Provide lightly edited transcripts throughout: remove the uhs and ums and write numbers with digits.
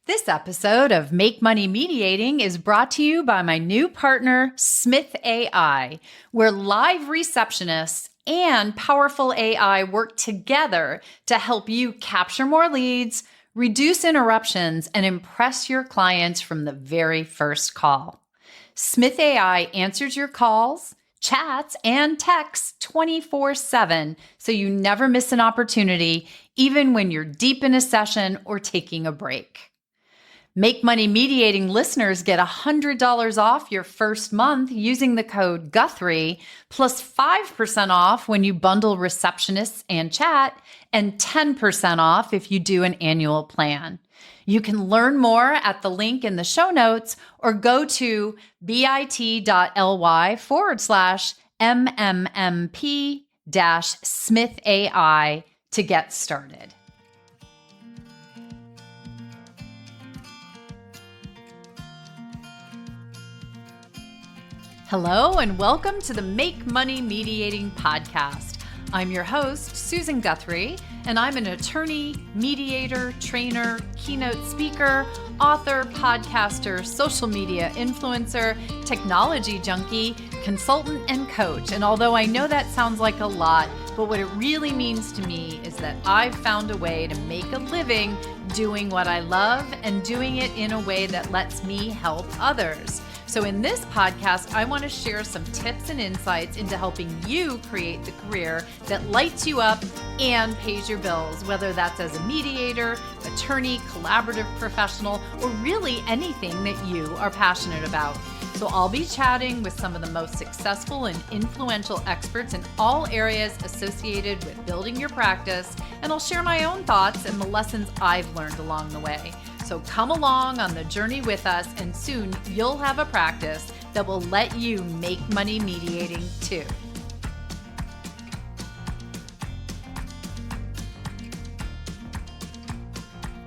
This episode of Make Money Mediating is brought to you by my new partner, Smith.ai, where live receptionists and powerful AI work together to help you capture more leads, reduce interruptions, and impress your clients from the very first call. Smith.ai answers your calls, chats, and texts 24/7, so you never miss an opportunity, even when you're deep in a session or taking a break. Make Money Mediating listeners get $100 off your first month using the code Guthrie, plus 5% off when you bundle receptionists and chat, and 10% off if you do an annual plan. You can learn more at the link in the show notes or go to bit.ly/MMMP-Smith.ai to get started. Hello, and welcome to the Make Money Mediating podcast. I'm your host, Susan Guthrie, and I'm an attorney, mediator, trainer, keynote speaker, author, podcaster, social media influencer, technology junkie, consultant, and coach. And although I know that sounds like a lot, but what it really means to me is that I've found a way to make a living doing what I love and doing it in a way that lets me help others. So in this podcast, I want to share some tips and insights into helping you create the career that lights you up and pays your bills, whether that's as a mediator, attorney, collaborative professional, or really anything that you are passionate about. So I'll be chatting with some of the most successful and influential experts in all areas associated with building your practice, and I'll share my own thoughts and the lessons I've learned along the way. So come along on the journey with us, and soon you'll have a practice that will let you make money mediating too.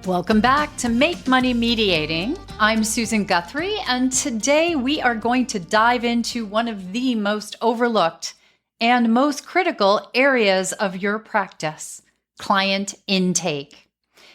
Welcome back to Make Money Mediating. I'm Susan Guthrie, and today we are going to dive into one of the most overlooked and most critical areas of your practice: client intake.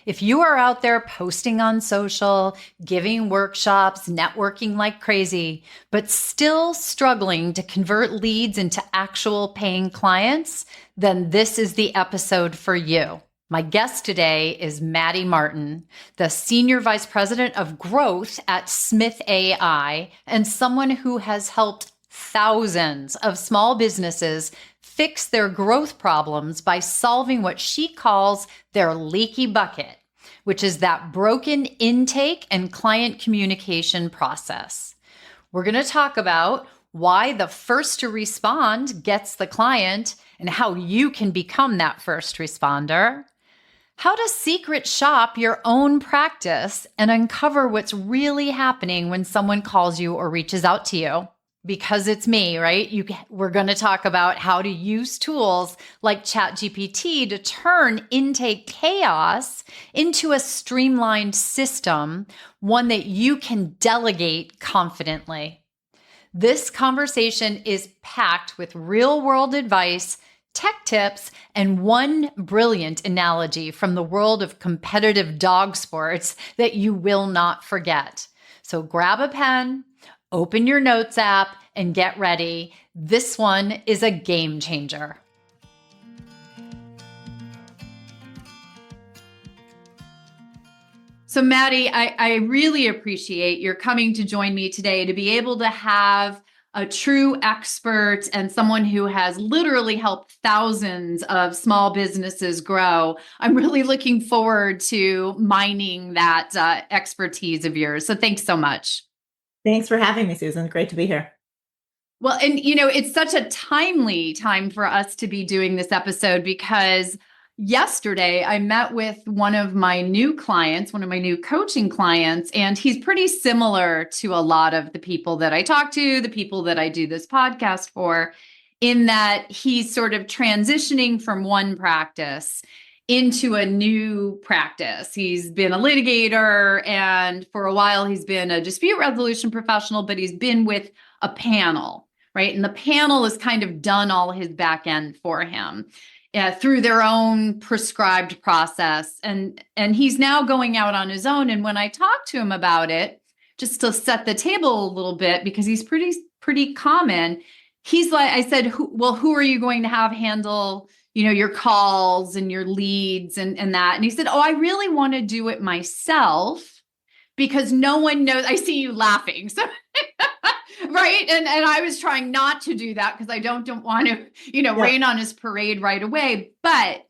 If you are out there posting on social, giving workshops, networking like crazy, but still struggling to convert leads into actual paying clients, then this is the episode for you. My guest today is Maddy Martin, the Senior Vice President of Growth at Smith.ai, and someone who has helped thousands of small businesses fix their growth problems by solving what she calls their leaky bucket, which is that broken intake and client communication process. We're going to talk about why the first to respond gets the client and how you can become that first responder, how to secret shop your own practice and uncover what's really happening when someone calls you or reaches out to you. Because it's me, right? We're going to talk about how to use tools like ChatGPT to turn intake chaos into a streamlined system, one that you can delegate confidently. This conversation is packed with real-world advice, tech tips, and one brilliant analogy from the world of competitive dog sports that you will not forget. So grab a pen, open your notes app, and get ready. This one is a game changer. So Maddy, I really appreciate your coming to join me today to be able to have a true expert and someone who has literally helped thousands of small businesses grow. I'm really looking forward to mining that expertise of yours. So thanks so much. Thanks for having me, Susan. Great to be here. Well, and it's such a timely time for us to be doing this episode because yesterday I met with one of my new clients, one of my new coaching clients, and he's pretty similar to a lot of the people that I talk to, the people that I do this podcast for, in that he's sort of transitioning from one practice into a new practice. He's been a litigator, and for a while he's been a dispute resolution professional, but he's been with a panel, right? And the panel has kind of done all his back end for him. through their own prescribed process. And he's now going out on his own. And when I talked to him about it, just to set the table a little bit, because he's pretty common, he's like, I said, who are you going to have handle, your calls and your leads and that? And he said, oh, I really want to do it myself because no one knows. I see you laughing. So right. And I was trying not to do that because I don't want to, rain on his parade right away. But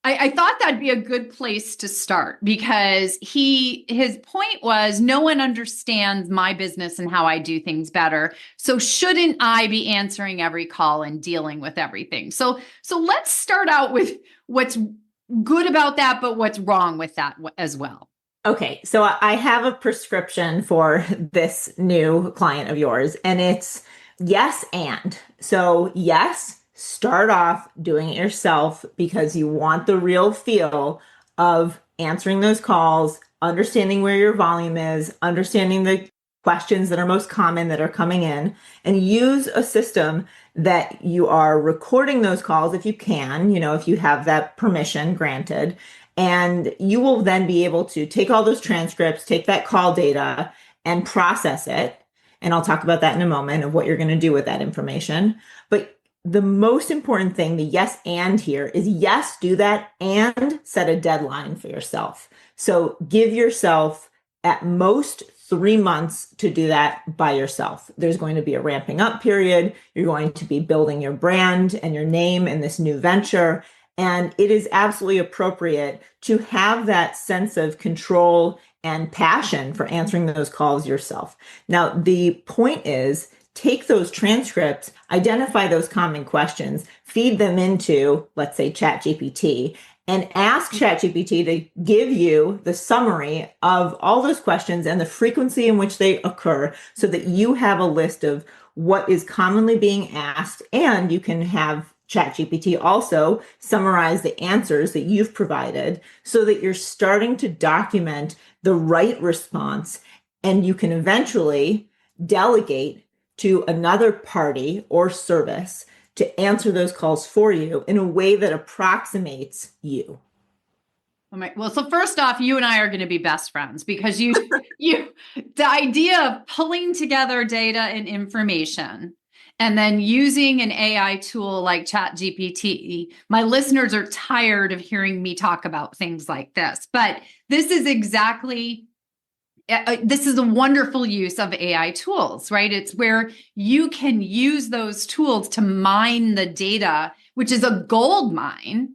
I thought that'd be a good place to start because his point was no one understands my business and how I do things better. So shouldn't I be answering every call and dealing with everything? So let's start out with what's good about that, but what's wrong with that as well. Okay, so I have a prescription for this new client of yours, and it's yes and. So yes, start off doing it yourself because you want the real feel of answering those calls, understanding where your volume is, understanding the questions that are most common that are coming in, and use a system that you are recording those calls if you can, if you have that permission granted. And you will then be able to take all those transcripts, take that call data and process it. And I'll talk about that in a moment of what you're going to do with that information. But the most important thing, the yes and here is yes, do that and set a deadline for yourself. So give yourself at most 3 months to do that by yourself. There's going to be a ramping up period. You're going to be building your brand and your name in this new venture. And it is absolutely appropriate to have that sense of control and passion for answering those calls yourself. Now, the point is, take those transcripts, identify those common questions, feed them into, let's say, ChatGPT, and ask ChatGPT to give you the summary of all those questions and the frequency in which they occur so that you have a list of what is commonly being asked, and you can have ChatGPT also summarize the answers that you've provided so that you're starting to document the right response, and you can eventually delegate to another party or service to answer those calls for you in a way that approximates you. Well, so first off, you and I are going to be best friends because the idea of pulling together data and information and then using an AI tool like ChatGPT, my listeners are tired of hearing me talk about things like this, but this is a wonderful use of AI tools, right? It's where you can use those tools to mine the data, which is a gold mine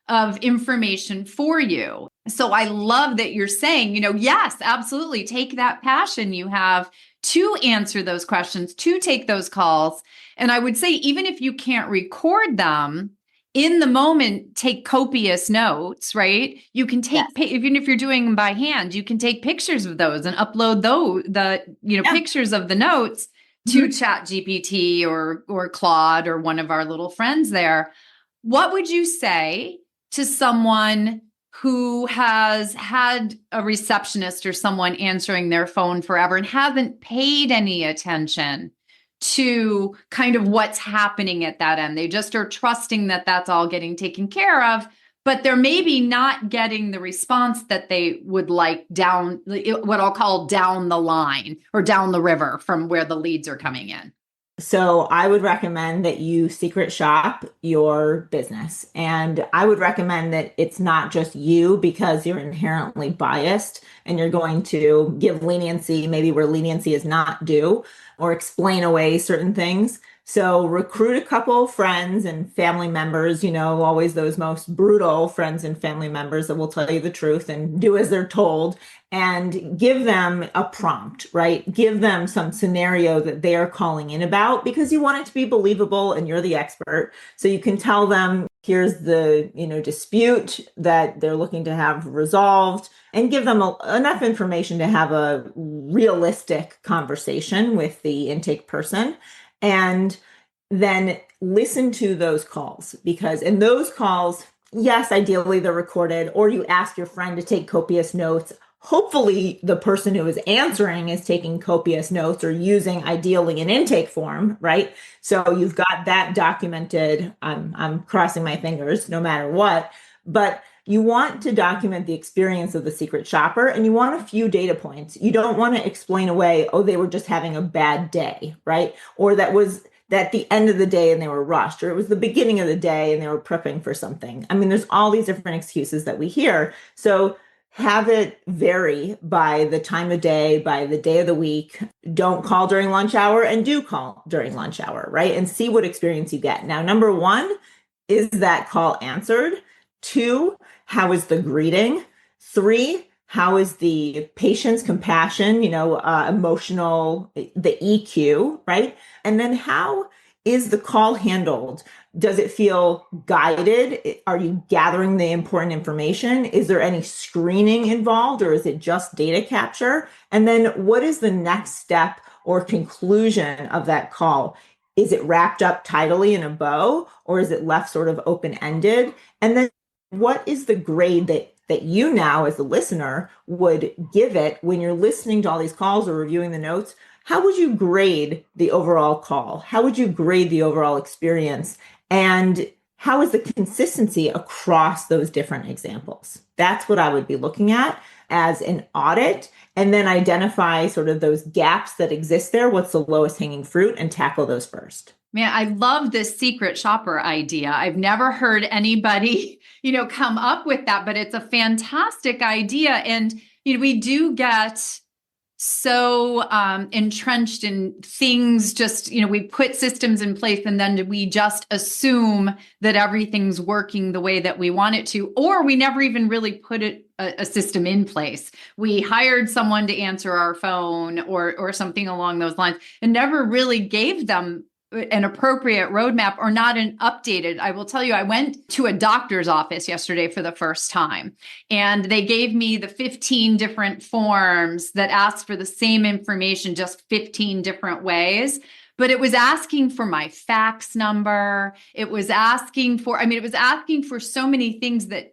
of information for you. So I love that you're saying, yes, absolutely, take that passion you have to answer those questions, to take those calls. And I would say, even if you can't record them, in the moment, take copious notes, right? You can take, even if you're doing them by hand, you can take pictures of those and upload pictures of the notes to ChatGPT or Claude or one of our little friends there. What would you say to someone who has had a receptionist or someone answering their phone forever and hasn't paid any attention to kind of what's happening at that end? They just are trusting that that's all getting taken care of, but they're maybe not getting the response that they would like down what I'll call down the line or down the river from where the leads are coming in. So I would recommend that you secret shop your business. And I would recommend that it's not just you because you're inherently biased and you're going to give leniency, maybe where leniency is not due, or explain away certain things. So recruit a couple friends and family members, always those most brutal friends and family members that will tell you the truth and do as they're told, and give them a prompt, right? Give them some scenario that they are calling in about because you want it to be believable and you're the expert. So you can tell them, here's the, dispute that they're looking to have resolved, and give them enough information to have a realistic conversation with the intake person. And then listen to those calls, because in those calls, yes, ideally they're recorded, or you ask your friend to take copious notes. Hopefully the person who is answering is taking copious notes or using ideally an intake form, right? So you've got that documented. I'm crossing my fingers no matter what, but you want to document the experience of the secret shopper and you want a few data points. You don't want to explain away, oh, they were just having a bad day, right? Or that was at the end of the day and they were rushed, or it was the beginning of the day and they were prepping for something. I mean, there's all these different excuses that we hear. So have it vary by the time of day, by the day of the week. Don't call during lunch hour and do call during lunch hour, right? And see what experience you get. Now, number one, is that call answered? Two, how is the greeting? Three, how is the patient's compassion, emotional, the EQ, right? And then how is the call handled? Does it feel guided? Are you gathering the important information? Is there any screening involved, or is it just data capture? And then what is the next step or conclusion of that call? Is it wrapped up tidily in a bow, or is it left sort of open-ended? And then what is the grade that you now as the listener would give it when you're listening to all these calls or reviewing the notes? How would you grade the overall call? How would you grade the overall experience? And how is the consistency across those different examples? That's what I would be looking at as an audit, and then identify sort of those gaps that exist there. What's the lowest hanging fruit, and tackle those first. Man, I love this secret shopper idea. I've never heard anybody, come up with that, but it's a fantastic idea. And, we do get so entrenched in things, just, we put systems in place and then we just assume that everything's working the way that we want it to, or we never even really put a system in place. We hired someone to answer our phone or something along those lines and never really gave them an appropriate roadmap, or not an updated. I will tell you, I went to a doctor's office yesterday for the first time, and they gave me the 15 different forms that asked for the same information, just 15 different ways. But it was asking for my fax number. It was asking for so many things that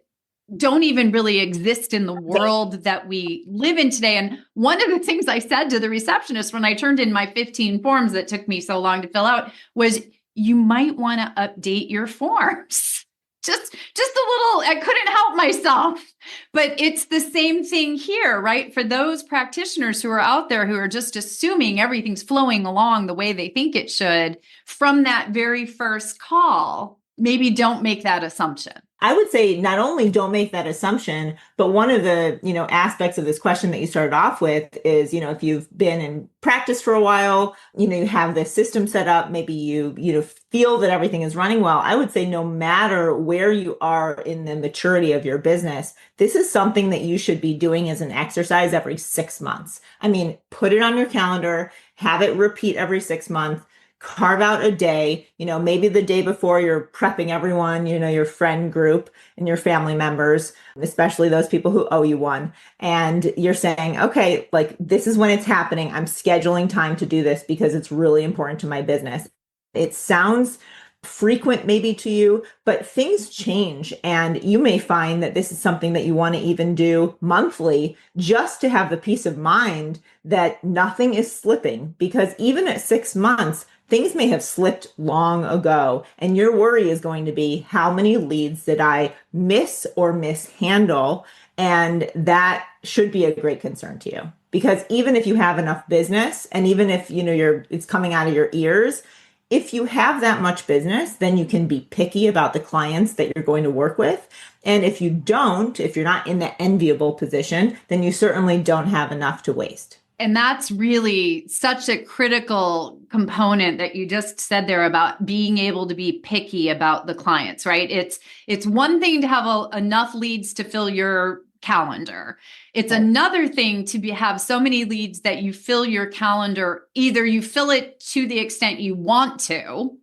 don't even really exist in the world that we live in today. And one of the things I said to the receptionist when I turned in my 15 forms that took me so long to fill out was, you might want to update your forms. Just a little, I couldn't help myself. But it's the same thing here, right? For those practitioners who are out there who are just assuming everything's flowing along the way they think it should from that very first call, maybe don't make that assumption. I would say not only don't make that assumption, but one of the, aspects of this question that you started off with is, if you've been in practice for a while, you have this system set up, maybe you feel that everything is running well. I would say no matter where you are in the maturity of your business, this is something that you should be doing as an exercise every 6 months. I mean, put it on your calendar, have it repeat every 6 months. Carve out a day, maybe the day before you're prepping everyone, your friend group and your family members, especially those people who owe you one. And you're saying, okay, like this is when it's happening. I'm scheduling time to do this because it's really important to my business. It sounds frequent maybe to you, but things change. And you may find that this is something that you want to even do monthly just to have the peace of mind that nothing is slipping. Because even at 6 months, things may have slipped long ago. And your worry is going to be, how many leads did I miss or mishandle? And that should be a great concern to you. Because even if you have enough business, and even if it's coming out of your ears, if you have that much business, then you can be picky about the clients that you're going to work with. And if you don't, if you're not in the enviable position, then you certainly don't have enough to waste. And that's really such a critical component that you just said there about being able to be picky about the clients, right? It's one thing to have enough leads to fill your calendar. It's another thing to have so many leads that you fill your calendar. Either you fill it to the extent you want to,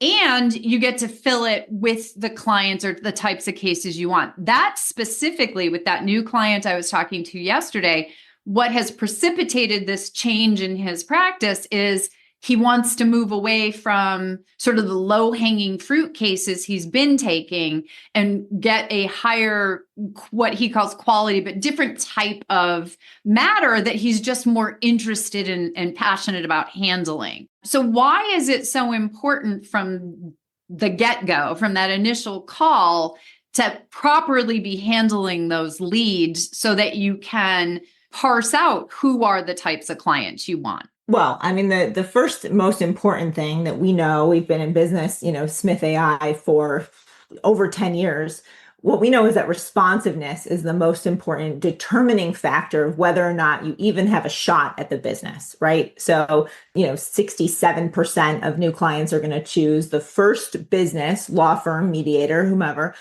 and you get to fill it with the clients or the types of cases you want. That specifically with that new client I was talking to yesterday, what has precipitated this change in his practice is he wants to move away from sort of the low-hanging fruit cases he's been taking and get a higher, what he calls quality, but different type of matter that he's just more interested in and passionate about handling. So why is it so important from the get-go, from that initial call, to properly be handling those leads so that you can parse out who are the types of clients you want? Well, I mean, the first most important thing that we know, we've been in business, Smith.ai for over 10 years. What we know is that responsiveness is the most important determining factor of whether or not you even have a shot at the business, right? So, 67% of new clients are going to choose the first business, law firm, mediator, whomever,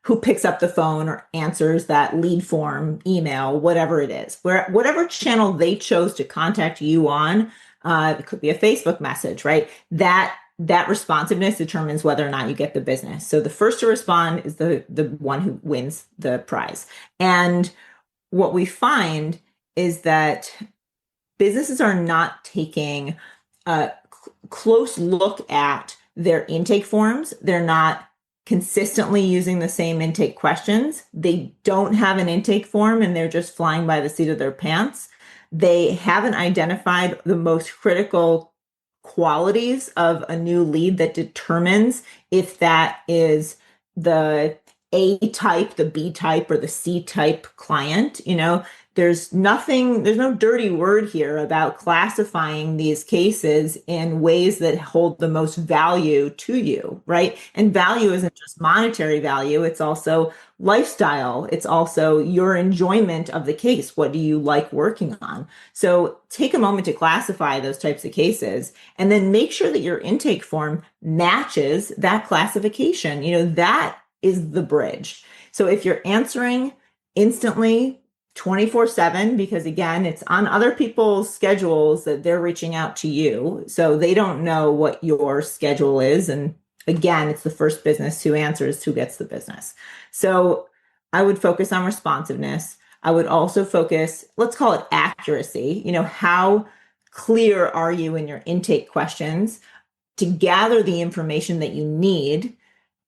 who picks up the phone or answers that lead form, email, whatever it is, whatever channel they chose to contact you on. It could be a Facebook message, right? That responsiveness determines whether or not you get the business. So the first to respond is the one who wins the prize. And what we find is that businesses are not taking a close look at their intake forms. They're not consistently using the same intake questions. They don't have an intake form and they're just flying by the seat of their pants. They haven't identified the most critical qualities of a new lead that determines if that is the A type, the B type, or the C type client. There's no dirty word here about classifying these cases in ways that hold the most value to you, right? And value isn't just monetary value, it's also lifestyle. It's also your enjoyment of the case. What do you like working on? So take a moment to classify those types of cases and then make sure that your intake form matches that classification. That is the bridge. So if you're answering instantly 24/7, because again, it's on other people's schedules that they're reaching out to you. So they don't know what your schedule is. And again, it's the first business who answers who gets the business. So I would focus on responsiveness. I would also focus, let's call it accuracy. How clear are you in your intake questions to gather the information that you need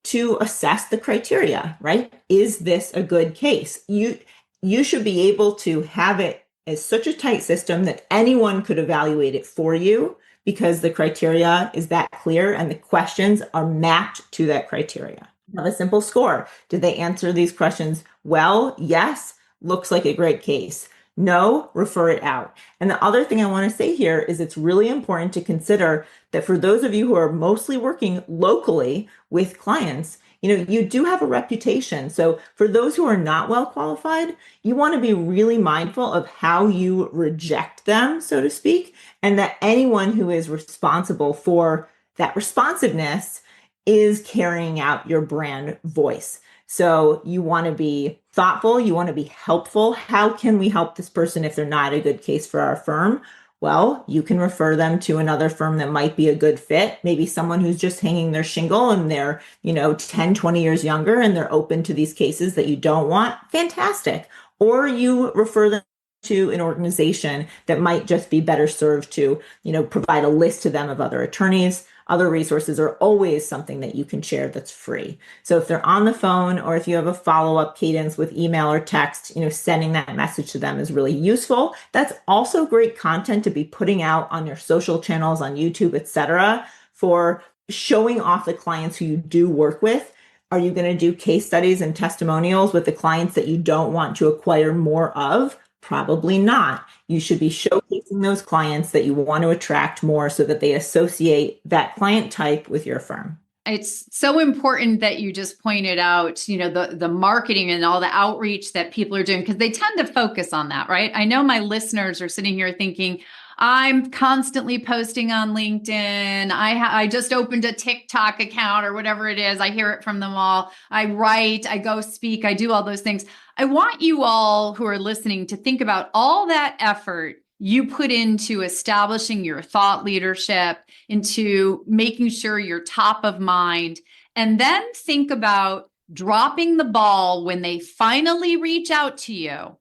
to assess the criteria, right? Is this a good case? You should be able to have it as such a tight system that anyone could evaluate it for you because the criteria is that clear and the questions are mapped to that criteria. Have a simple score. Did they answer these questions well? Yes. Looks like a great case. No, refer it out. And the other thing I want to say here is it's really important to consider that for those of you who are mostly working locally with clients, you do have a reputation. So for those who are not well qualified, you want to be really mindful of how you reject them, so to speak, and that anyone who is responsible for that responsiveness is carrying out your brand voice. So you want to be thoughtful. You want to be helpful. How can we help this person if they're not a good case for our firm? Well, you can refer them to another firm that might be a good fit. Maybe someone who's just hanging their shingle and they're, 10, 20 years younger and they're open to these cases that you don't want. Fantastic. Or you refer them to an organization that might just be better served to, provide a list to them of other attorneys. Other resources are always something that you can share that's free. So if they're on the phone or if you have a follow-up cadence with email or text, sending that message to them is really useful. That's also great content to be putting out on your social channels, on YouTube, etc., for showing off the clients who you do work with. Are you going to do case studies and testimonials with the clients that you don't want to acquire more of? Probably not. You should be showcasing those clients that you want to attract more so that they associate that client type with your firm. It's so important that you just pointed out, the marketing and all the outreach that people are doing, because they tend to focus on that, right? I know my listeners are sitting here thinking, I'm constantly posting on LinkedIn. I just opened a TikTok account or whatever it is. I hear it from them all. I write, I go speak, I do all those things. I want you all who are listening to think about all that effort you put into establishing your thought leadership, into making sure you're top of mind, and then think about dropping the ball when they finally reach out to you.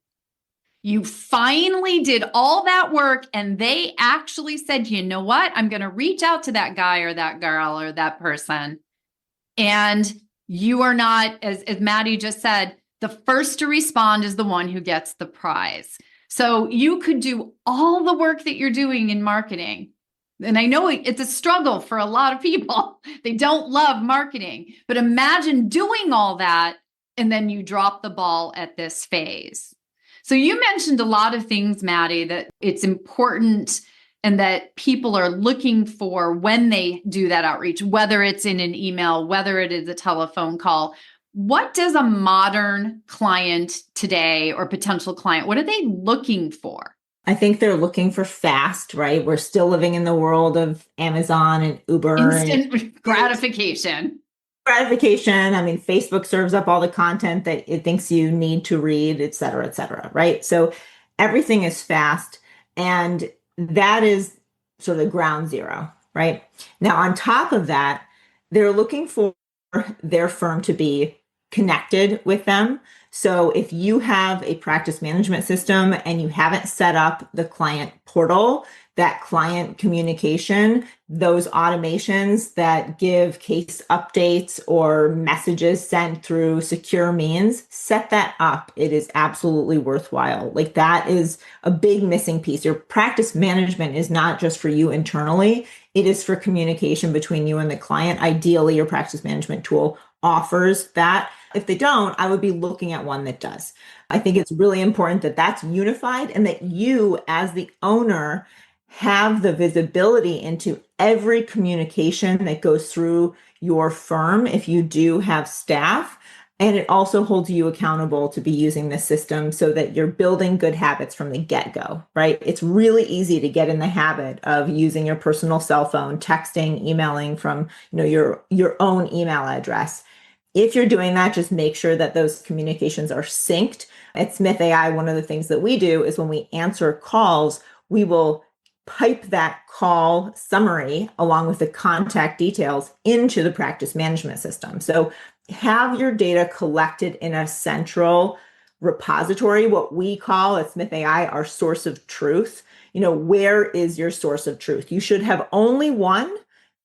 You finally did all that work and they actually said, you know what? I'm going to reach out to that guy or that girl or that person. And you are not, as Maddy just said, the first to respond is the one who gets the prize. So you could do all the work that you're doing in marketing. And I know it's a struggle for a lot of people. They don't love marketing, but imagine doing all that and then you drop the ball at this phase. So you mentioned a lot of things, Maddy, that it's important and that people are looking for when they do that outreach, whether it's in an email, whether it is a telephone call. What does a modern client today or potential client, what are they looking for? I think they're looking for fast, right? We're still living in the world of Amazon and Uber. Instant gratification. Gratification. I mean, Facebook serves up all the content that it thinks you need to read, et cetera, right? So everything is fast. And that is sort of ground zero, right? Now, on top of that, they're looking for their firm to be connected with them. So if you have a practice management system and you haven't set up the client portal, that client communication, those automations that give case updates or messages sent through secure means, set that up. It is absolutely worthwhile. Like that is a big missing piece. Your practice management is not just for you internally. It is for communication between you and the client. Ideally, your practice management tool offers that. If they don't, I would be looking at one that does. I think it's really important that that's unified and that you, as the owner, have the visibility into every communication that goes through your firm if you do have staff. And it also holds you accountable to be using this system so that you're building good habits from the get-go, right? It's really easy to get in the habit of using your personal cell phone, texting, emailing from, your own email address. If you're doing that, just make sure that those communications are synced. At Smith.ai, one of the things that we do is when we answer calls, we will pipe that call summary along with the contact details into the practice management system. So have your data collected in a central repository, what we call at Smith.ai our source of truth. Where is your source of truth? You should have only one.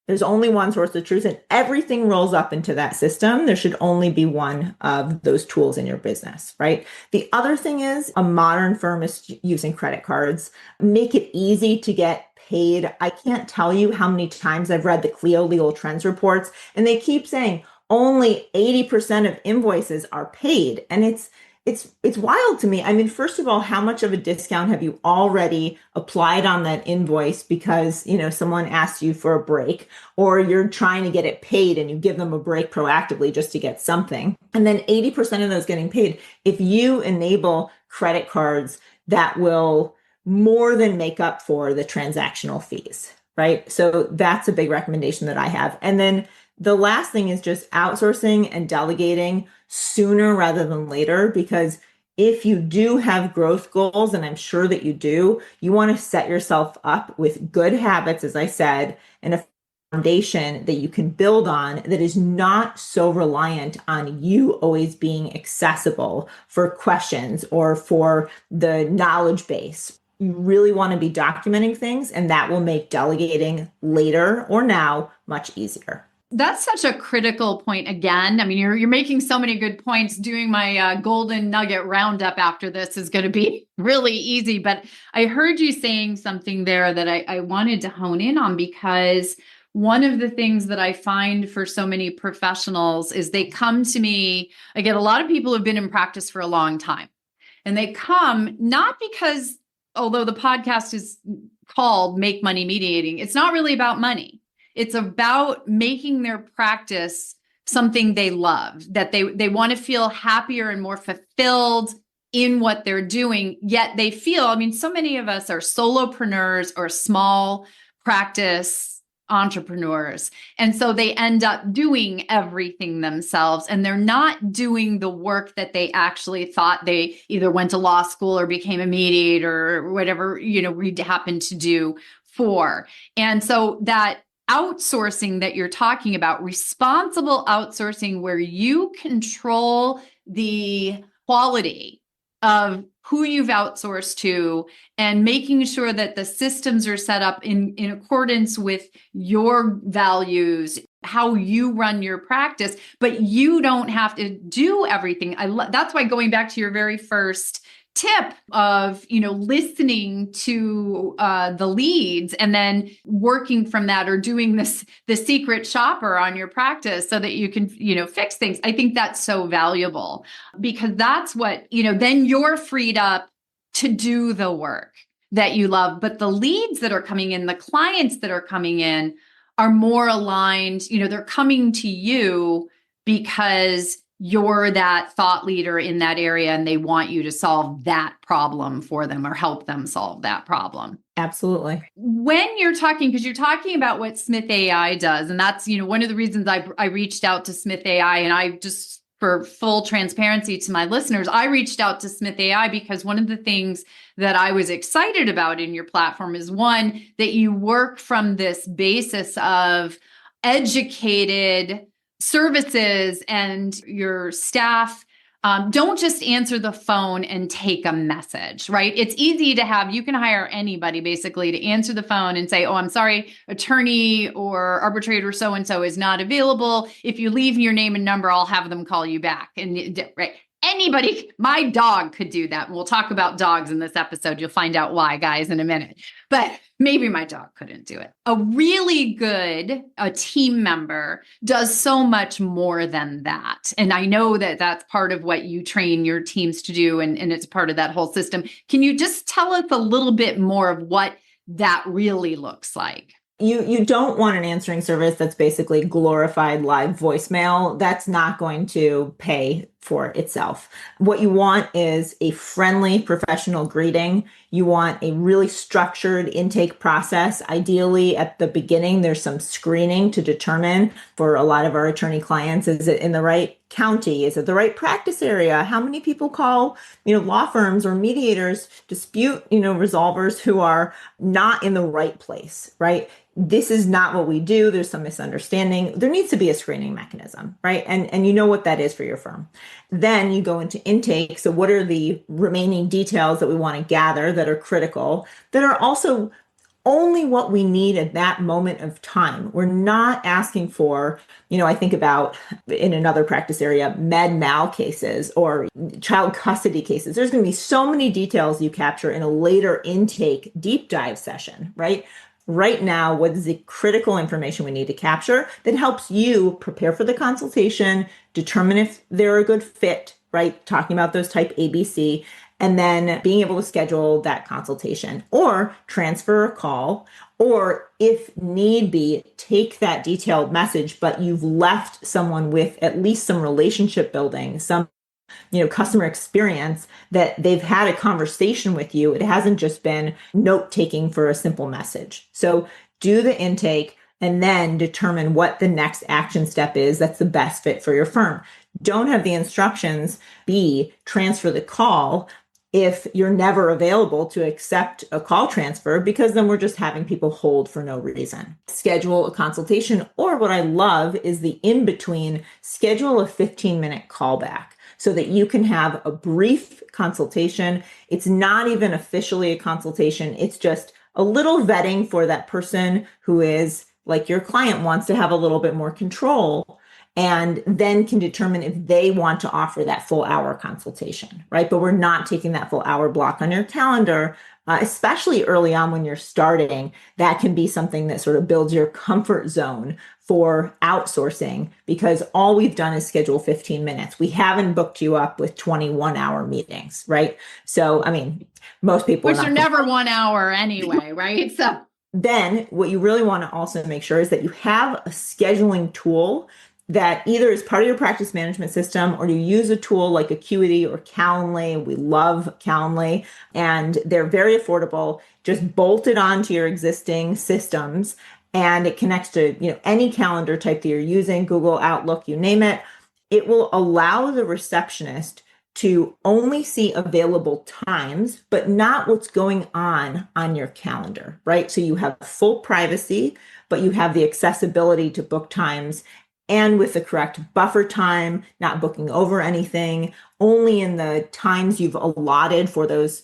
There's only one source of truth and everything rolls up into that system. There should only be one of those tools in your business, right? The other thing is a modern firm is using credit cards. Make it easy to get paid. I can't tell you how many times I've read the Clio Legal Trends reports and they keep saying only 80% of invoices are paid. And it's wild to me. I mean, first of all, how much of a discount have you already applied on that invoice because, someone asked you for a break or you're trying to get it paid and you give them a break proactively just to get something. And then 80% of those getting paid. If you enable credit cards, that will more than make up for the transactional fees, right? So that's a big recommendation that I have. And then the last thing is just outsourcing and delegating sooner rather than later, because if you do have growth goals, and I'm sure that you do, you want to set yourself up with good habits, as I said, and a foundation that you can build on that is not so reliant on you always being accessible for questions or for the knowledge base. You really want to be documenting things, and that will make delegating later or now much easier. That's such a critical point again. I mean, you're making so many good points. Doing my golden nugget roundup after this is going to be really easy. But I heard you saying something there that I wanted to hone in on, because one of the things that I find for so many professionals is they come to me. I get a lot of people who've been in practice for a long time, and they come not because, although the podcast is called Make Money Mediating, it's not really about money. It's about making their practice something they love, that they want to feel happier and more fulfilled in what they're doing. Yet they feel, I mean, so many of us are solopreneurs or small practice entrepreneurs. And so they end up doing everything themselves, and they're not doing the work that they actually thought they either went to law school or became a mediator or whatever, we happened to do for. And so that outsourcing that you're talking about, responsible outsourcing, where you control the quality of who you've outsourced to, and making sure that the systems are set up in accordance with your values, how you run your practice, but you don't have to do everything. That's why going back to your very first tip of, listening to the leads and then working from that, or doing the secret shopper on your practice so that you can, fix things. I think that's so valuable, because that's what, then you're freed up to do the work that you love. But the leads that are coming in, the clients that are coming in, are more aligned. They're coming to you because you're that thought leader in that area, and they want you to solve that problem for them or help them solve that problem. Absolutely. When you're talking, because you're talking about what Smith.ai does, and that's, one of the reasons I reached out to Smith.ai, and I just, for full transparency to my listeners, I reached out to Smith.ai because one of the things that I was excited about in your platform is, one, that you work from this basis of educated services, and your staff don't just answer the phone and take a message, right? It's easy to have, you can hire anybody basically to answer the phone and say, oh, I'm sorry, attorney or arbitrator so-and-so is not available. If you leave your name and number, I'll have them call you back. And right, anybody, my dog could do that. We'll talk about dogs in this episode. You'll find out why, guys, in a minute. But maybe my dog couldn't do it. A really good team member does so much more than that. And I know that that's part of what you train your teams to do, and it's part of that whole system. Can you just tell us a little bit more of what that really looks like? You don't want an answering service that's basically glorified live voicemail. That's not going to pay for itself. What you want is a friendly professional greeting. You want a really structured intake process. Ideally, at the beginning, there's some screening to determine, for a lot of our attorney clients, is it in the right county? Is it the right practice area? How many people call, law firms or mediators, dispute, resolvers who are not in the right place, right? This is not what we do. There's some misunderstanding. There needs to be a screening mechanism, right? And you know what that is for your firm. Then you go into intake. So what are the remaining details that we want to gather that are critical, that are also only what we need at that moment of time? We're not asking for, I think about, in another practice area, med mal cases or child custody cases. There's going to be so many details you capture in a later intake deep dive session, right? Right now, what is the critical information we need to capture that helps you prepare for the consultation, determine if they're a good fit, right? Talking about those type ABC, and then being able to schedule that consultation or transfer a call, or if need be, take that detailed message, but you've left someone with at least some relationship building, some customer experience, that they've had a conversation with you. It hasn't just been note taking for a simple message. So do the intake and then determine what the next action step is that's the best fit for your firm. Don't have the instructions be transfer the call if you're never available to accept a call transfer, because then we're just having people hold for no reason. Schedule a consultation, or what I love is the in-between, schedule a 15-minute callback, so that you can have a brief consultation. It's not even officially a consultation. It's just a little vetting for that person who is, like your client, wants to have a little bit more control, and then can determine if they want to offer that full hour consultation, right? But we're not taking that full hour block on your calendar, especially early on when you're starting. That can be something that sort of builds your comfort zone for outsourcing, because all we've done is schedule 15 minutes. We haven't booked you up with 21-hour meetings, right? So, most people Which are never 1 hour anyway, right? So then what you really want to also make sure is that you have a scheduling tool that either is part of your practice management system, or you use a tool like Acuity or Calendly. We love Calendly, and they're very affordable. Just bolt it onto your existing systems, and it connects to any calendar type that you're using, Google, Outlook, you name it. It will allow the receptionist to only see available times, but not what's going on your calendar, right? So you have full privacy, but you have the accessibility to book times. and with the correct buffer time, not booking over anything, only in the times you've allotted for those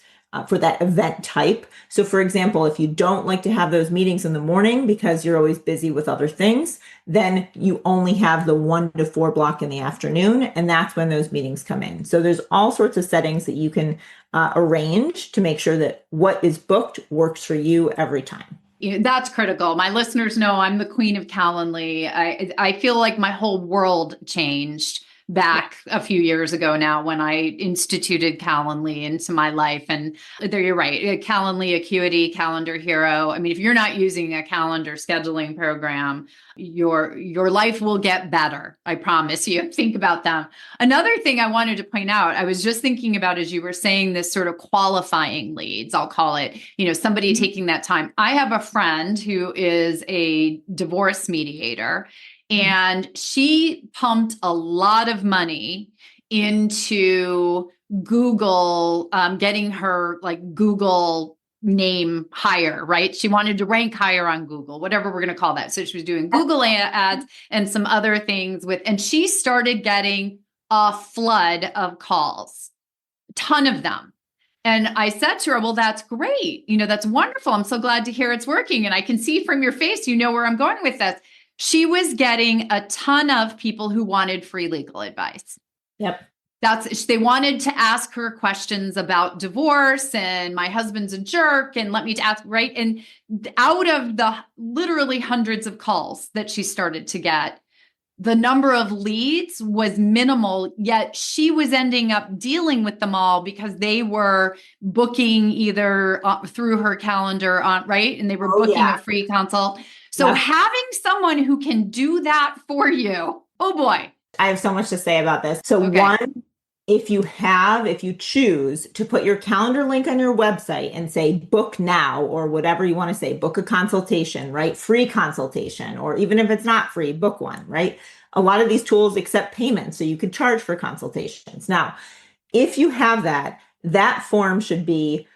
for that event type. So for example, if you don't like to have those meetings in the morning because you're always busy with other things, then you only have the 1 to 4 block in the afternoon, and that's when those meetings come in. So there's all sorts of settings that you can arrange to make sure that what is booked works for you every time. That's critical. My listeners know I'm the queen of Calendly. I feel like my whole world changed back a few years ago now when I instituted Calendly into my life. And there you're right. Calendly, Acuity, Calendar Hero. I mean, if you're not using a calendar scheduling program, your life will get better. I promise you. Think about them. Another thing I wanted to point out, I was just thinking about as you were saying this sort of qualifying leads, I'll call it, somebody taking that time. I have a friend who is a divorce mediator, and she pumped a lot of money into Google, getting her like Google name higher, right? She wanted to rank higher on Google, whatever we're going to call that. So she was doing Google ads and some other things and she started getting a flood of calls, a ton of them. And I said to her, well, that's great. That's wonderful. I'm so glad to hear it's working. And I can see from your face, where I'm going with this. She was getting a ton of people who wanted free legal advice. Yep. They wanted to ask her questions about divorce and my husband's a jerk and let me ask, right? And out of the literally hundreds of calls that she started to get, the number of leads was minimal, yet she was ending up dealing with them all because they were booking either through her calendar, right? And they were booking a free consult. So having someone who can do that for you, oh boy. I have so much to say about this. So one, if you choose to put your calendar link on your website and say book now or whatever you want to say, book a consultation, right? Free consultation, or even if it's not free, book one, right? A lot of these tools accept payments, so you could charge for consultations. Now, if you have that form should be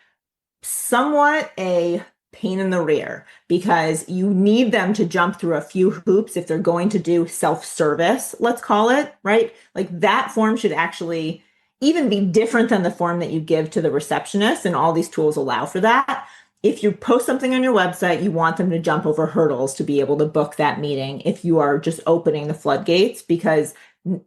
somewhat a pain in the rear because you need them to jump through a few hoops if they're going to do self-service, let's call it, right? Like that form should actually even be different than the form that you give to the receptionist, and all these tools allow for that. If you post something on your website, you want them to jump over hurdles to be able to book that meeting if you are just opening the floodgates, because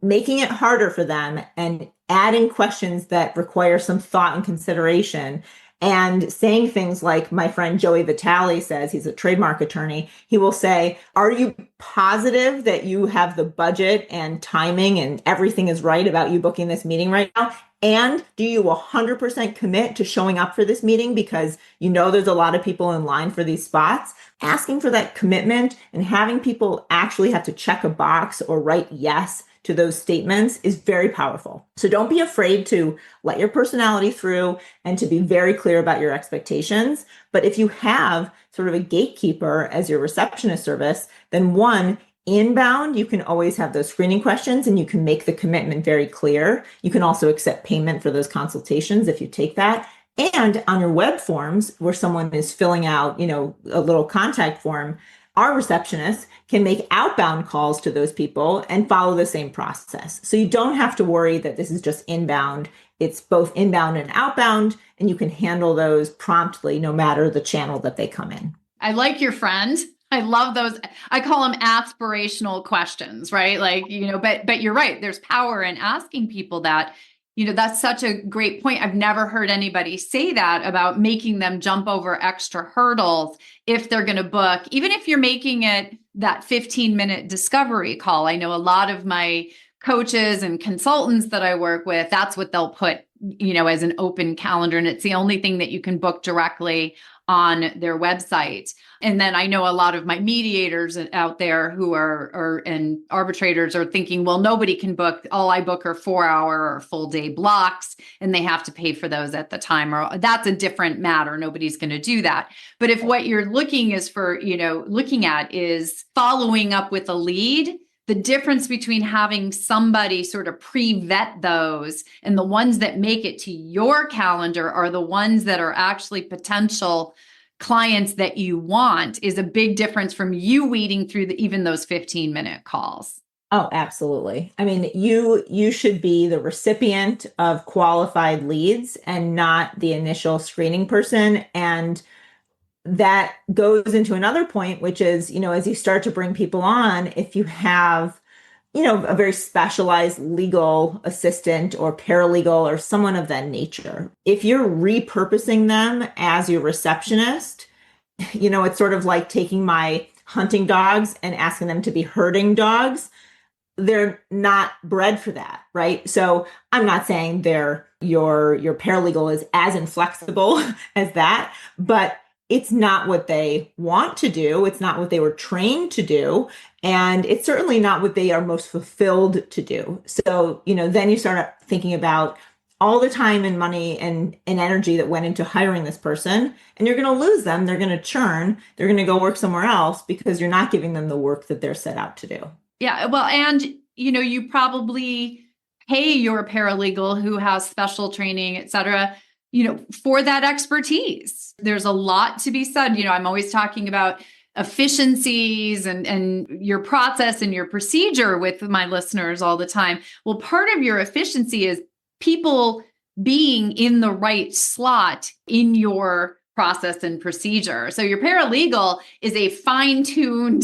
making it harder for them and adding questions that require some thought and consideration and saying things like my friend Joey Vitale says, he's a trademark attorney. He will say, are you positive that you have the budget and timing and everything is right about you booking this meeting right now? And do you 100% commit to showing up for this meeting because there's a lot of people in line for these spots? Asking for that commitment and having people actually have to check a box or write yes to those statements is very powerful. So don't be afraid to let your personality through and to be very clear about your expectations. But if you have sort of a gatekeeper as your receptionist service, then one, inbound, you can always have those screening questions and you can make the commitment very clear. You can also accept payment for those consultations if you take that. And on your web forms where someone is filling out, a little contact form, our receptionist can make outbound calls to those people and follow the same process. So you don't have to worry that this is just inbound. It's both inbound and outbound, and you can handle those promptly no matter the channel that they come in. I like your friend. I love those. I call them aspirational questions, right? Like, but you're right. There's power in asking people that. That's such a great point. I've never heard anybody say that about making them jump over extra hurdles if they're going to book, even if you're making it that 15-minute discovery call. I know a lot of my coaches and consultants that I work with, that's what they'll put, as an open calendar. And it's the only thing that you can book directly on their website. And then I know a lot of my mediators out there who and arbitrators are thinking, well, nobody can book. All I book are 4-hour or full day blocks, and they have to pay for those at the time. Or that's a different matter. Nobody's going to do that. But if what you're looking at is following up with a lead, the difference between having somebody sort of pre-vet those and the ones that make it to your calendar are the ones that are actually potential clients that you want is a big difference from you weeding through even those 15-minute calls. Oh, absolutely. I mean, you should be the recipient of qualified leads and not the initial screening person. And that goes into another point, which is, as you start to bring people on, if you have, a very specialized legal assistant or paralegal or someone of that nature, if you're repurposing them as your receptionist, it's sort of like taking my hunting dogs and asking them to be herding dogs. They're not bred for that, right? So I'm not saying your paralegal is as inflexible as that, but it's not what they want to do. It's not what they were trained to do. And it's certainly not what they are most fulfilled to do. So, then you start thinking about all the time and money and energy that went into hiring this person, and you're going to lose them. They're going to churn. They're going to go work somewhere else because you're not giving them the work that they're set out to do. Yeah. Well, and you probably pay your paralegal who has special training, et cetera, for that expertise. There's a lot to be said. I'm always talking about efficiencies and your process and your procedure with my listeners all the time. Well, part of your efficiency is people being in the right slot in your process and procedure. So your paralegal is a fine-tuned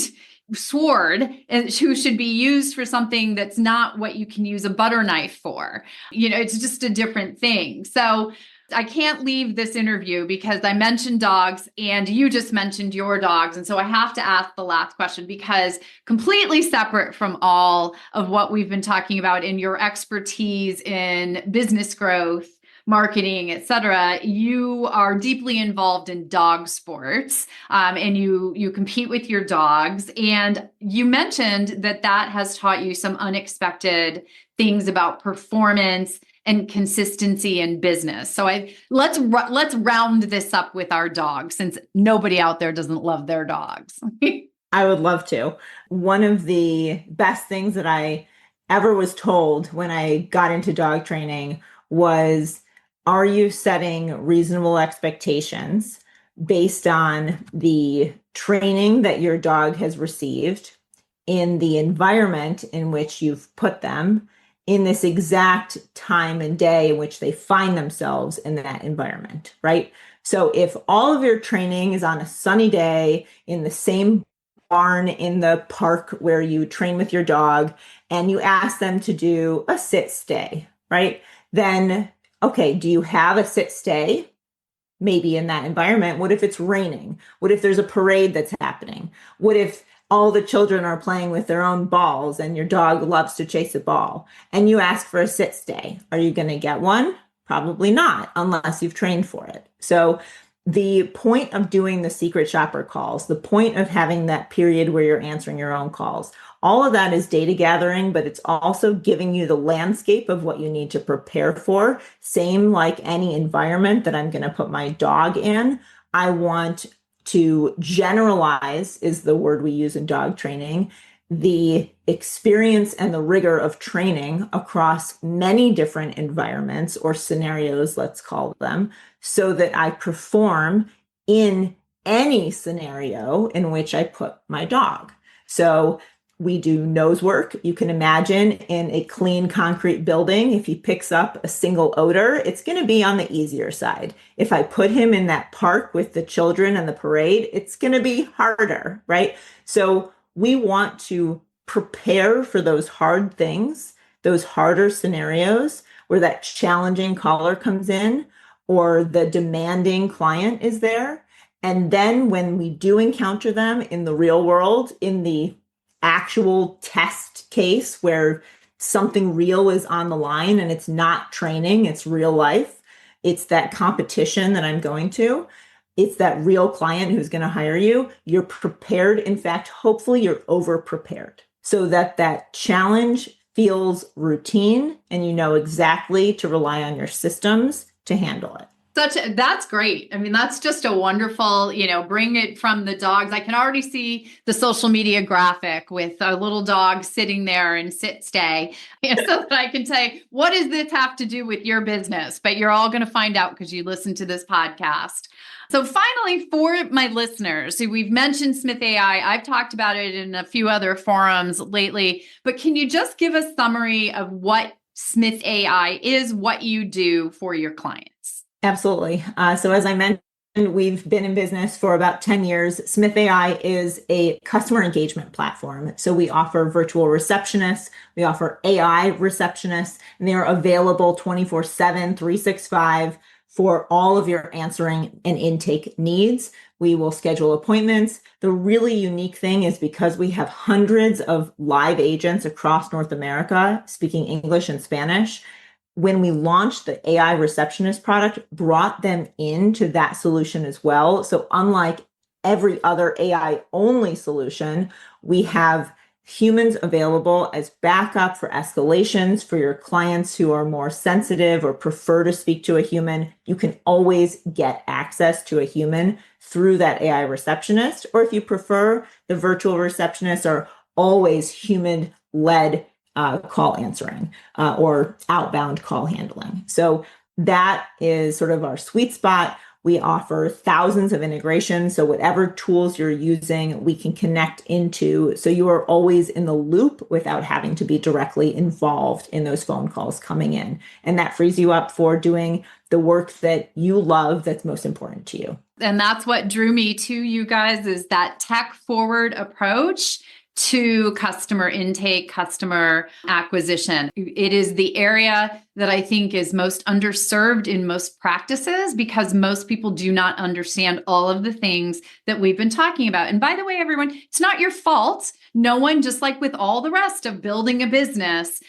sword and who should be used for something that's not what you can use a butter knife for. It's just a different thing. So I can't leave this interview because I mentioned dogs and you just mentioned your dogs. And so I have to ask the last question, because completely separate from all of what we've been talking about in your expertise in business growth, marketing, et cetera, you are deeply involved in dog sports, and you compete with your dogs. And you mentioned that has taught you some unexpected things about performance and consistency in business. So let's round this up with our dogs, since nobody out there doesn't love their dogs. I would love to. One of the best things that I ever was told when I got into dog training was, are you setting reasonable expectations based on the training that your dog has received in the environment in which you've put them, in this exact time and day in which they find themselves in that environment, right? So if all of your training is on a sunny day in the same barn in the park where you train with your dog, and you ask them to do a sit stay, right? Then, okay, do you have a sit stay? Maybe in that environment. What if it's raining? What if there's a parade that's happening? What if all the children are playing with their own balls and your dog loves to chase a ball and you ask for a sit stay? Are you going to get one? Probably not, unless you've trained for it. So the point of doing the secret shopper calls, the point of having that period where you're answering your own calls, all of that is data gathering, but it's also giving you the landscape of what you need to prepare for. Same like any environment that I'm going to put my dog in. I want to generalize, is the word we use in dog training, the experience and the rigor of training across many different environments or scenarios, let's call them, so that I perform in any scenario in which I put my dog. So we do nose work. You can imagine in a clean concrete building, if he picks up a single odor, it's going to be on the easier side. If I put him in that park with the children and the parade, it's going to be harder, right? So we want to prepare for those hard things, those harder scenarios where that challenging caller comes in or the demanding client is there. And then when we do encounter them in the real world, in the actual test case where something real is on the line and it's not training, it's real life, it's that competition that I'm going to, it's that real client who's going to hire you, you're prepared. In fact, hopefully you're over prepared so that that challenge feels routine and you know exactly to rely on your systems to handle it. That's great. I mean, that's just a wonderful, bring it from the dogs. I can already see the social media graphic with a little dog sitting there and sit stay, so that I can say, what does this have to do with your business? But you're all going to find out because you listen to this podcast. So finally, for my listeners, so we've mentioned Smith.ai. I've talked about it in a few other forums lately, but can you just give a summary of what Smith.ai is, what you do for your clients? Absolutely. So as I mentioned, we've been in business for about 10 years. Smith.ai is a customer engagement platform. So we offer virtual receptionists, we offer AI receptionists, and they are available 24/7, 365 for all of your answering and intake needs. We will schedule appointments. The really unique thing is because we have hundreds of live agents across North America speaking English and Spanish, when we launched the AI receptionist product, brought them into that solution as well. So unlike every other AI only solution, we have humans available as backup for escalations for your clients who are more sensitive or prefer to speak to a human. You can always get access to a human through that AI receptionist. Or if you prefer, the virtual receptionists are always human-led call answering or outbound call handling. So that is sort of our sweet spot. We offer thousands of integrations. So whatever tools you're using, we can connect into. So you are always in the loop without having to be directly involved in those phone calls coming in. And that frees you up for doing the work that you love that's most important to you. And that's what drew me to you guys, is that tech forward approach to customer intake, customer acquisition. It is the area that I think is most underserved in most practices because most people do not understand all of the things that we've been talking about. And by the way, everyone, it's not your fault. No one, just like with all the rest of building a business,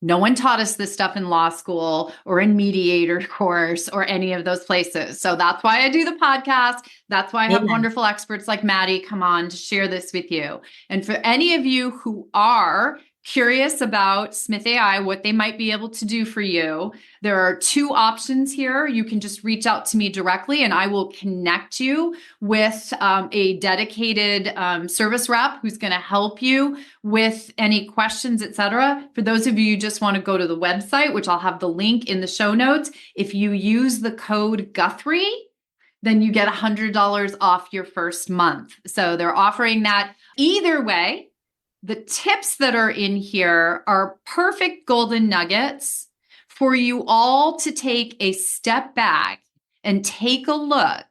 no one taught us this stuff in law school or in mediator course or any of those places. So that's why I do the podcast. That's why I have wonderful experts like Maddy come on to share this with you. And for any of you who are curious about Smith.ai, what they might be able to do for you, there are two options here. You can just reach out to me directly and I will connect you with a dedicated service rep who's going to help you with any questions, etc. For those of you who just want to go to the website, which I'll have the link in the show notes, if you use the code Guthrie, then you get $100 off your first month. So they're offering that either way. The tips that are in here are perfect golden nuggets for you all to take a step back and take a look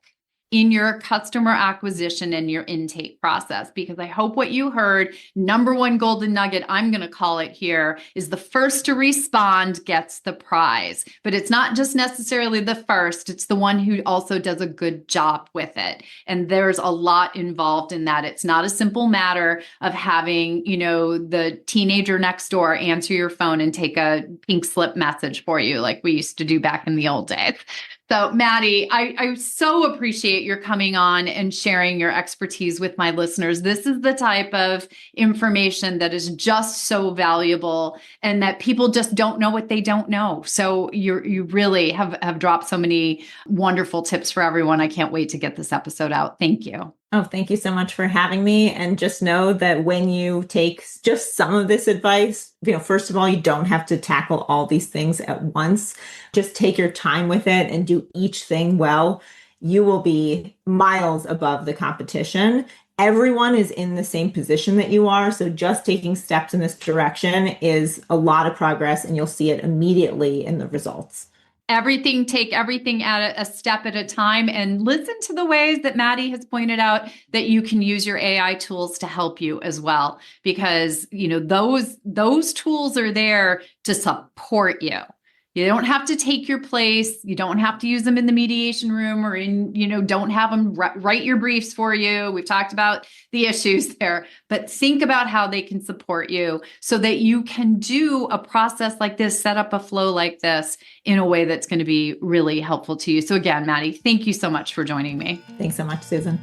in your customer acquisition and your intake process. Because I hope what you heard, number one golden nugget, I'm going to call it here, is the first to respond gets the prize. But it's not just necessarily the first, it's the one who also does a good job with it. And there's a lot involved in that. It's not a simple matter of having, the teenager next door answer your phone and take a pink slip message for you like we used to do back in the old days. So Maddy, I so appreciate your coming on and sharing your expertise with my listeners. This is the type of information that is just so valuable and that people just don't know what they don't know. So you really have dropped so many wonderful tips for everyone. I can't wait to get this episode out. Thank you. Oh, thank you so much for having me. And just know that when you take just some of this advice, first of all, you don't have to tackle all these things at once. Just take your time with it and do each thing well. You will be miles above the competition. Everyone is in the same position that you are. So just taking steps in this direction is a lot of progress and you'll see it immediately in the results. Take everything at a step at a time and listen to the ways that Maddy has pointed out that you can use your AI tools to help you as well, because those tools are there to support you. You don't have to take your place. You don't have to use them in the mediation room or don't have them write your briefs for you. We've talked about the issues there, but think about how they can support you so that you can do a process like this, set up a flow like this in a way that's going to be really helpful to you. So again, Maddy, thank you so much for joining me. Thanks so much, Susan.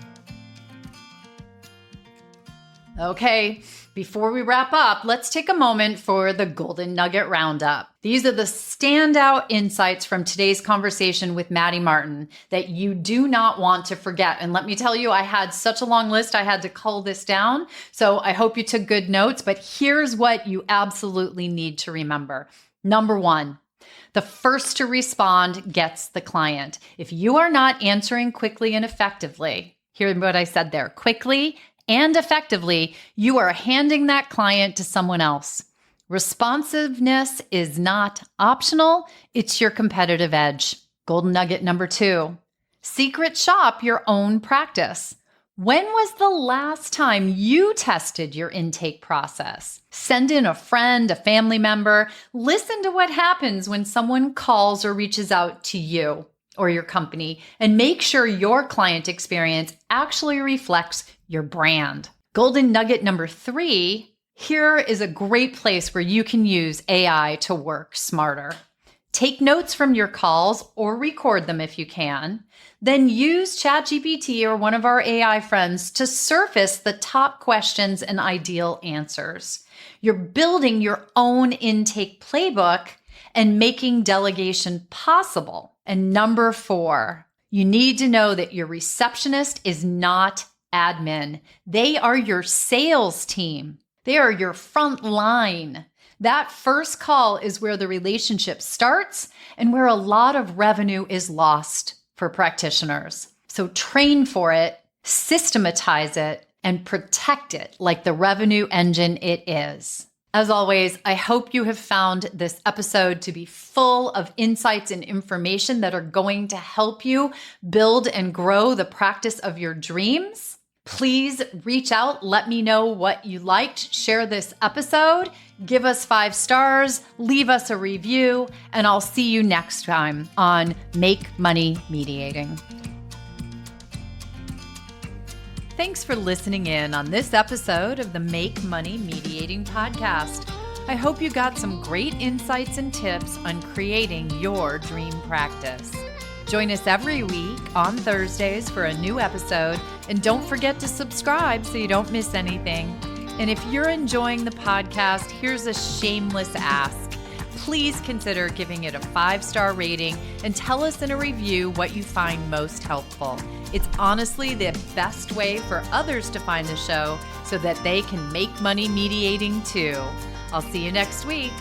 Okay, before we wrap up, let's take a moment for the Golden Nugget Roundup. These are the standout insights from today's conversation with Maddy Martin that you do not want to forget. And let me tell you, I had such a long list, I had to cull this down. So I hope you took good notes, but here's what you absolutely need to remember. Number one, the first to respond gets the client. If you are not answering quickly and effectively, hear what I said there, quickly and effectively, you are handing that client to someone else. Responsiveness is not optional. It's your competitive edge. Golden nugget number two, secret shop your own practice. When was the last time you tested your intake process? Send in a friend, a family member. Listen to what happens when someone calls or reaches out to you or your company, and make sure your client experience actually reflects your brand. Golden nugget number three, here is a great place where you can use AI to work smarter. Take notes from your calls or record them if you can. Then use ChatGPT or one of our AI friends to surface the top questions and ideal answers. You're building your own intake playbook and making delegation possible. And number four, you need to know that your receptionist is not admin. They are your sales team. They are your front line. That first call is where the relationship starts and where a lot of revenue is lost for practitioners. So train for it, systematize it, and protect it like the revenue engine it is. As always, I hope you have found this episode to be full of insights and information that are going to help you build and grow the practice of your dreams. Please reach out. Let me know what you liked. Share this episode. Give us 5 stars. Leave us a review. And I'll see you next time on Make Money Mediating. Thanks for listening in on this episode of the Make Money Mediating podcast. I hope you got some great insights and tips on creating your dream practice. Join us every week on Thursdays for a new episode, and don't forget to subscribe so you don't miss anything. And if you're enjoying the podcast, here's a shameless ask. Please consider giving it a 5-star rating and tell us in a review what you find most helpful. It's honestly the best way for others to find the show so that they can make money mediating too. I'll see you next week.